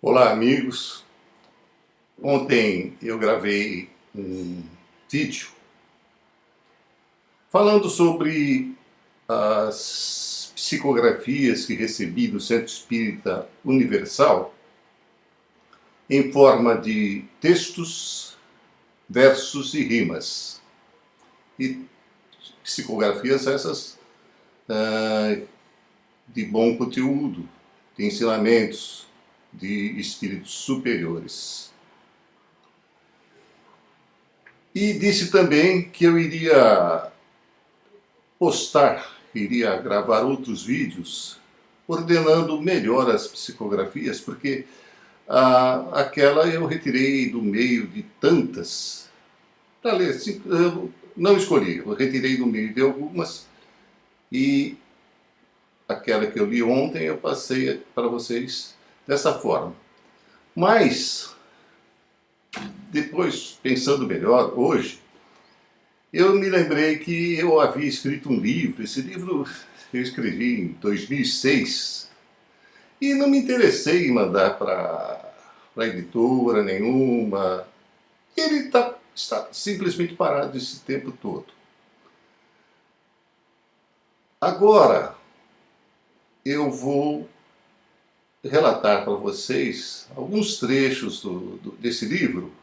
Olá, amigos. Ontem eu gravei um vídeo falando sobre as psicografias que recebi do Centro Espírita Universal em forma de textos, versos e rimas. E psicografias essas de bom conteúdo, de ensinamentos de espíritos superiores. E disse também que eu iria iria gravar outros vídeos ordenando melhor as psicografias, porque aquela eu retirei do meio de tantas para ler. Eu não escolhi, eu retirei do meio de algumas e aquela que eu li ontem eu passei para vocês dessa forma. Mas depois, pensando melhor, hoje, eu me lembrei que eu havia escrito um livro. Esse livro eu escrevi em 2006 e não me interessei em mandar para editora nenhuma. Ele está simplesmente parado esse tempo todo. Agora, eu vou relatar para vocês alguns trechos desse livro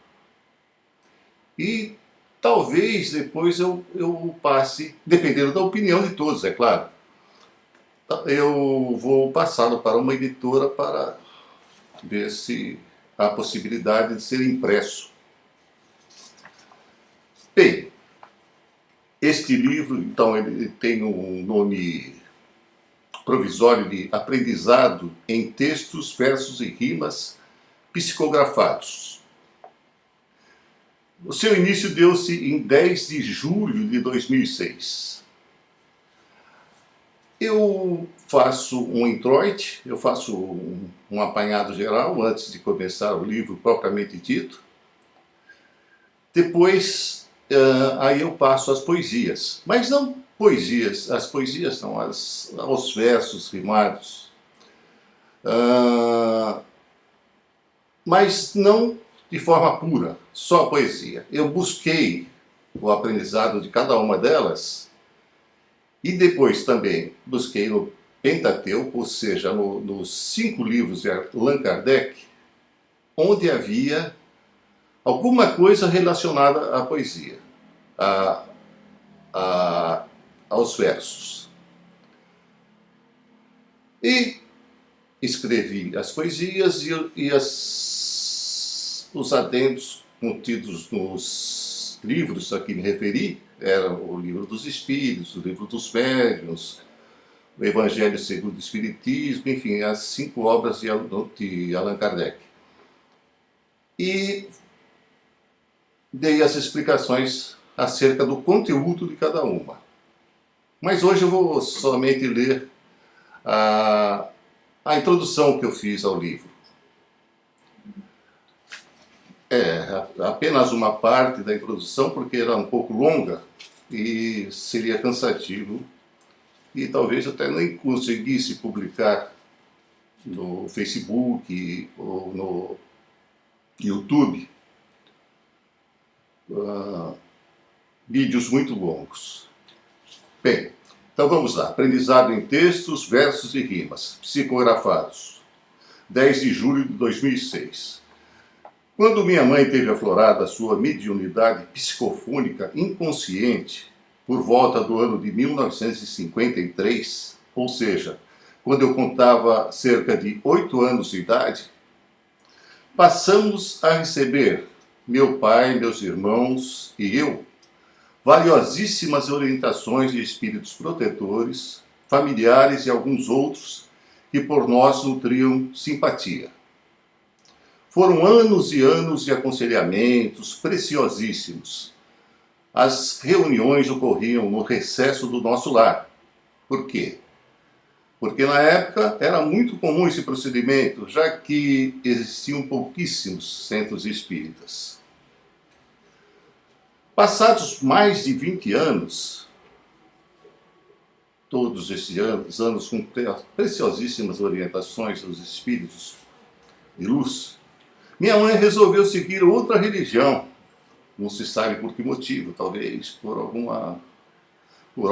e talvez depois eu passe, dependendo da opinião de todos, é claro, eu vou passá-lo para uma editora para ver se há possibilidade de ser impresso. Bem, este livro, então, ele tem um nome provisório de Aprendizado em Textos, Versos e Rimas Psicografados. O seu início deu-se em 10 de julho de 2006. Eu faço um introito, eu faço um apanhado geral antes de começar o livro propriamente dito. Depois, aí eu passo as poesias, mas não poesias, as poesias são os versos rimados, mas não de forma pura, só poesia. Eu busquei o aprendizado de cada uma delas e depois também busquei no Pentateuco, ou seja, nos 5 livros de Allan Kardec, onde havia alguma coisa relacionada à poesia, aos versos. E escrevi as poesias e os adendos contidos nos livros a que me referi, eram o Livro dos Espíritos, o Livro dos Médiuns, o Evangelho segundo o Espiritismo, enfim, as 5 obras de Allan Kardec. E dei as explicações acerca do conteúdo de cada uma. Mas hoje eu vou somente ler a introdução que eu fiz ao livro. Apenas uma parte da introdução, porque era um pouco longa e seria cansativo. E talvez até nem conseguisse publicar no Facebook ou no YouTube vídeos muito longos. Bem, então vamos lá. Aprendizado em textos, versos e rimas, psicografados. 10 de julho de 2006. Quando minha mãe teve aflorada a sua mediunidade psicofônica inconsciente, por volta do ano de 1953, ou seja, quando eu contava cerca de 8 anos de idade, passamos a receber, meu pai, meus irmãos e eu, valiosíssimas orientações de espíritos protetores, familiares e alguns outros que por nós nutriam simpatia. Foram anos e anos de aconselhamentos preciosíssimos. As reuniões ocorriam no recesso do nosso lar. Por quê? Porque na época era muito comum esse procedimento, já que existiam pouquíssimos centros espíritas. Passados mais de 20 anos, todos esses anos com preciosíssimas orientações dos espíritos de luz. Minha mãe resolveu seguir outra religião, não se sabe por que motivo, talvez por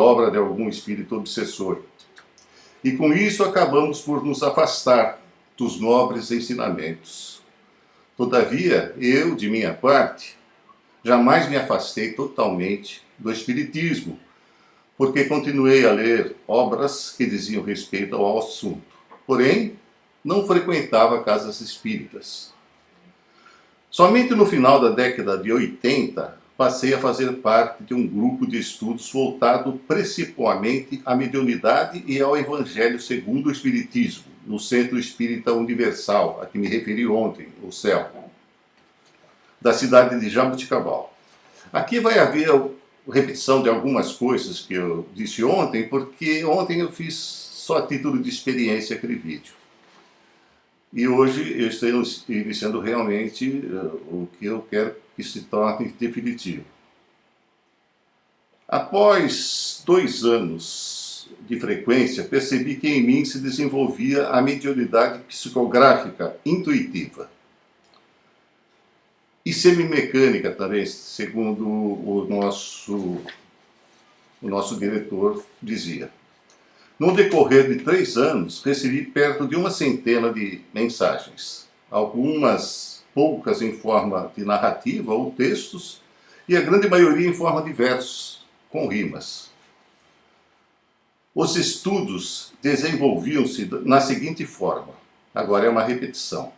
obra de algum espírito obsessor. E com isso acabamos por nos afastar dos nobres ensinamentos. Todavia, eu, de minha parte, jamais me afastei totalmente do espiritismo, porque continuei a ler obras que diziam respeito ao assunto. Porém, não frequentava casas espíritas. Somente no final da década de 80, passei a fazer parte de um grupo de estudos voltado principalmente à mediunidade e ao Evangelho segundo o Espiritismo, no Centro Espírita Universal, a que me referi ontem, o CEL, da cidade de Jaboticabal. Aqui vai haver repetição de algumas coisas que eu disse ontem, porque ontem eu fiz só a título de experiência aquele vídeo. E hoje eu estou iniciando realmente o que eu quero que se torne definitivo. Após 2 anos de frequência, percebi que em mim se desenvolvia a mediunidade psicográfica intuitiva. E semimecânica também, segundo o nosso diretor dizia. No decorrer de 3 anos, recebi perto de 100 de mensagens, algumas poucas em forma de narrativa ou textos, e a grande maioria em forma de versos, com rimas. Os estudos desenvolviam-se na seguinte forma, agora é uma repetição.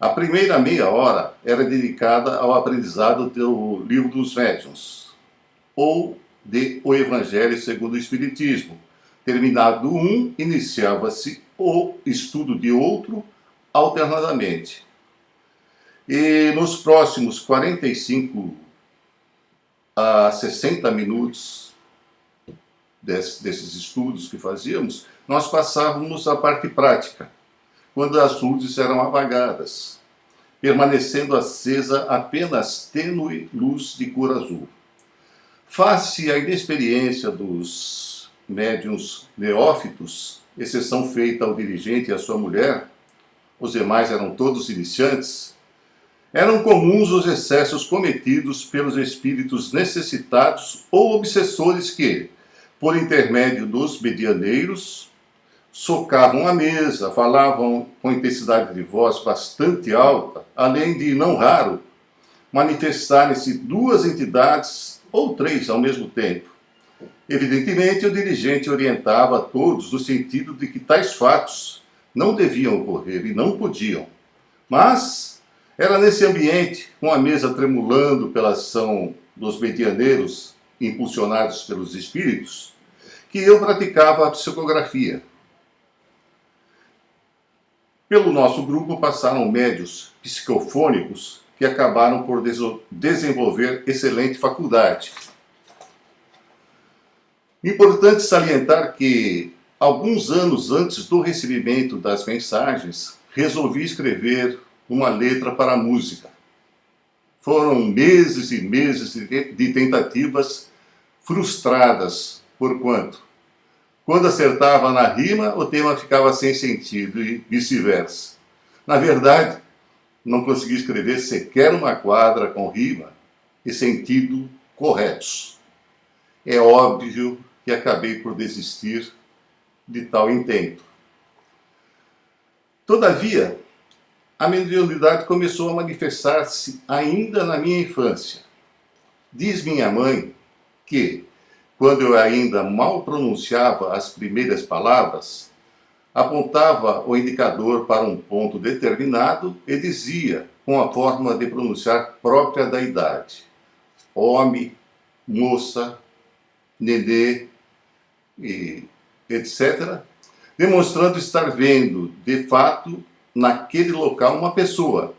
A primeira meia hora era dedicada ao aprendizado do Livro dos Médiuns, ou de O Evangelho segundo o Espiritismo. Terminado um, iniciava-se o estudo de outro alternadamente. E nos próximos 45 a 60 minutos desses estudos que fazíamos, nós passávamos à parte prática, quando as luzes eram apagadas, permanecendo acesa apenas tênue luz de cor azul. Face à inexperiência dos médiuns neófitos, exceção feita ao dirigente e à sua mulher, os demais eram todos iniciantes, eram comuns os excessos cometidos pelos espíritos necessitados ou obsessores que, por intermédio dos medianeiros, socavam a mesa, falavam com intensidade de voz bastante alta, além de, não raro, manifestarem-se 2 entidades ou 3 ao mesmo tempo. Evidentemente, o dirigente orientava a todos no sentido de que tais fatos não deviam ocorrer e não podiam. Mas era nesse ambiente, com a mesa tremulando pela ação dos medianeiros impulsionados pelos espíritos, que eu praticava a psicografia. Pelo nosso grupo passaram médios psicofônicos que acabaram por desenvolver excelente faculdade. Importante salientar que, alguns anos antes do recebimento das mensagens, resolvi escrever uma letra para a música. Foram meses e meses de tentativas frustradas, porquanto, quando acertava na rima, o tema ficava sem sentido e vice-versa. Na verdade, não consegui escrever sequer uma quadra com rima e sentido corretos. É óbvio que acabei por desistir de tal intento. Todavia, a mediunidade começou a manifestar-se ainda na minha infância. Diz minha mãe que, quando eu ainda mal pronunciava as primeiras palavras, apontava o indicador para um ponto determinado e dizia, com a forma de pronunciar própria da idade, homem, moça, nenê, e etc., demonstrando estar vendo, de fato, naquele local uma pessoa.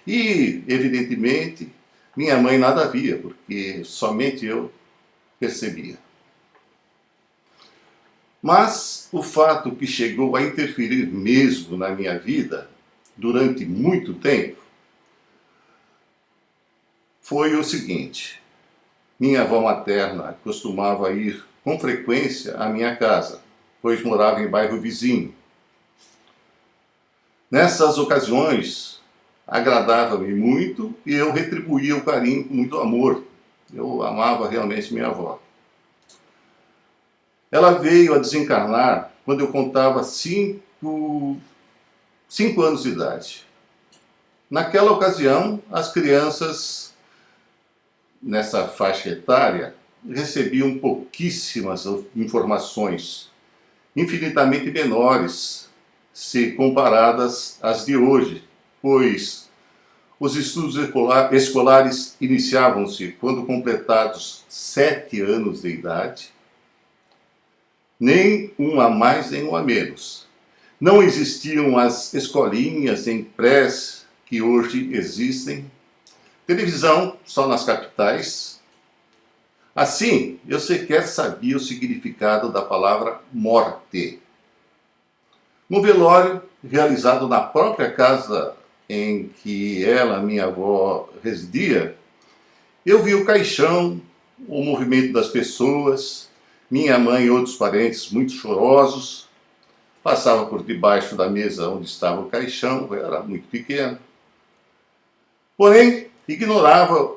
E, evidentemente, minha mãe nada via, porque somente eu percebia. Mas o fato que chegou a interferir mesmo na minha vida, durante muito tempo, foi o seguinte. Minha avó materna costumava ir com frequência à minha casa, pois morava em bairro vizinho. Nessas ocasiões, agradava-me muito e eu retribuía o carinho com muito amor. Eu amava realmente minha avó. Ela veio a desencarnar quando eu contava 5 anos de idade. Naquela ocasião, as crianças nessa faixa etária recebiam pouquíssimas informações, infinitamente menores se comparadas às de hoje, pois os estudos escolares iniciavam-se quando completados 7 anos de idade, nem um a mais nem um a menos. Não existiam as escolinhas em prés que hoje existem, televisão só nas capitais. Assim, eu sequer sabia o significado da palavra morte. No velório, realizado na própria casa em que ela, minha avó, residia, eu vi o caixão, o movimento das pessoas, minha mãe e outros parentes muito chorosos. Passava por debaixo da mesa onde estava o caixão, eu era muito pequeno. Porém, ignorava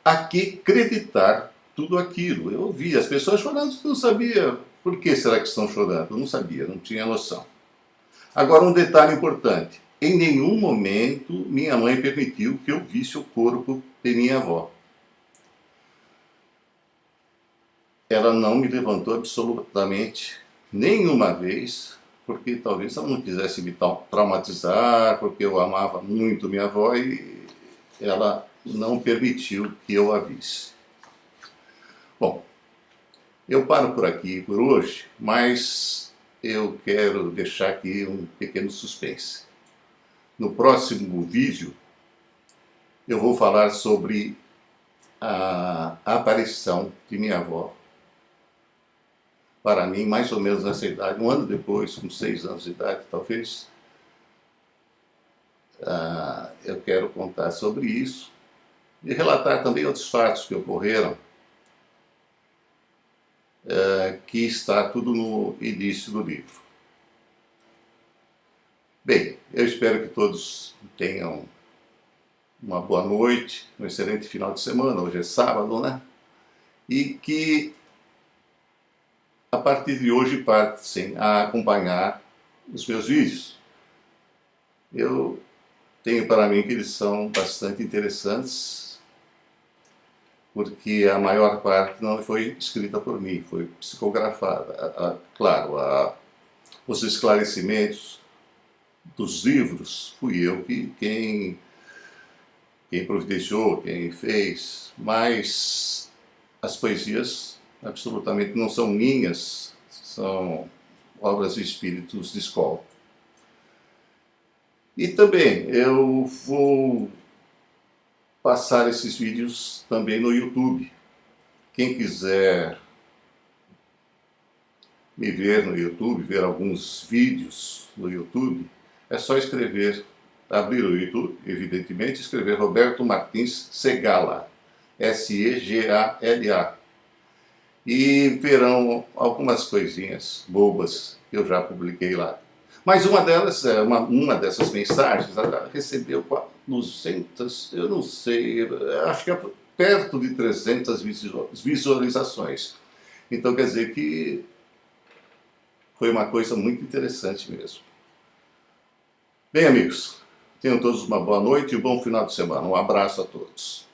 a que acreditar tudo aquilo. Eu via as pessoas chorando, eu não sabia por que será que estão chorando. Eu não sabia, não tinha noção. Agora, um detalhe importante. Em nenhum momento minha mãe permitiu que eu visse o corpo de minha avó. Ela não me levantou absolutamente nenhuma vez, porque talvez ela não quisesse me traumatizar, porque eu amava muito minha avó e ela não permitiu que eu a visse. Bom, eu paro por aqui por hoje, mas eu quero deixar aqui um pequeno suspense. No próximo vídeo, eu vou falar sobre a aparição de minha avó. Para mim, mais ou menos nessa idade, um ano depois, com 6 anos de idade, talvez, eu quero contar sobre isso e relatar também outros fatos que ocorreram, que está tudo no início do livro. Bem, eu espero que todos tenham uma boa noite, um excelente final de semana, hoje é sábado, né? E que a partir de hoje passem a acompanhar os meus vídeos. Eu tenho para mim que eles são bastante interessantes, porque a maior parte não foi escrita por mim, foi psicografada. Claro, os esclarecimentos dos livros fui eu quem providenciou, quem fez, mas as poesias absolutamente não são minhas, são obras de espíritos de escola. E também eu vou passar esses vídeos também no YouTube. Quem quiser me ver no YouTube, ver alguns vídeos no YouTube, é só escrever, abrir o YouTube, evidentemente, escrever Roberto Martins Segala, S-E-G-A-L-A. E verão algumas coisinhas bobas que eu já publiquei lá. Mas uma delas, uma dessas mensagens, ela recebeu 200, eu não sei, acho que é perto de 300 visualizações. Então quer dizer que foi uma coisa muito interessante mesmo. Bem, amigos, tenham todos uma boa noite e um bom final de semana. Um abraço a todos.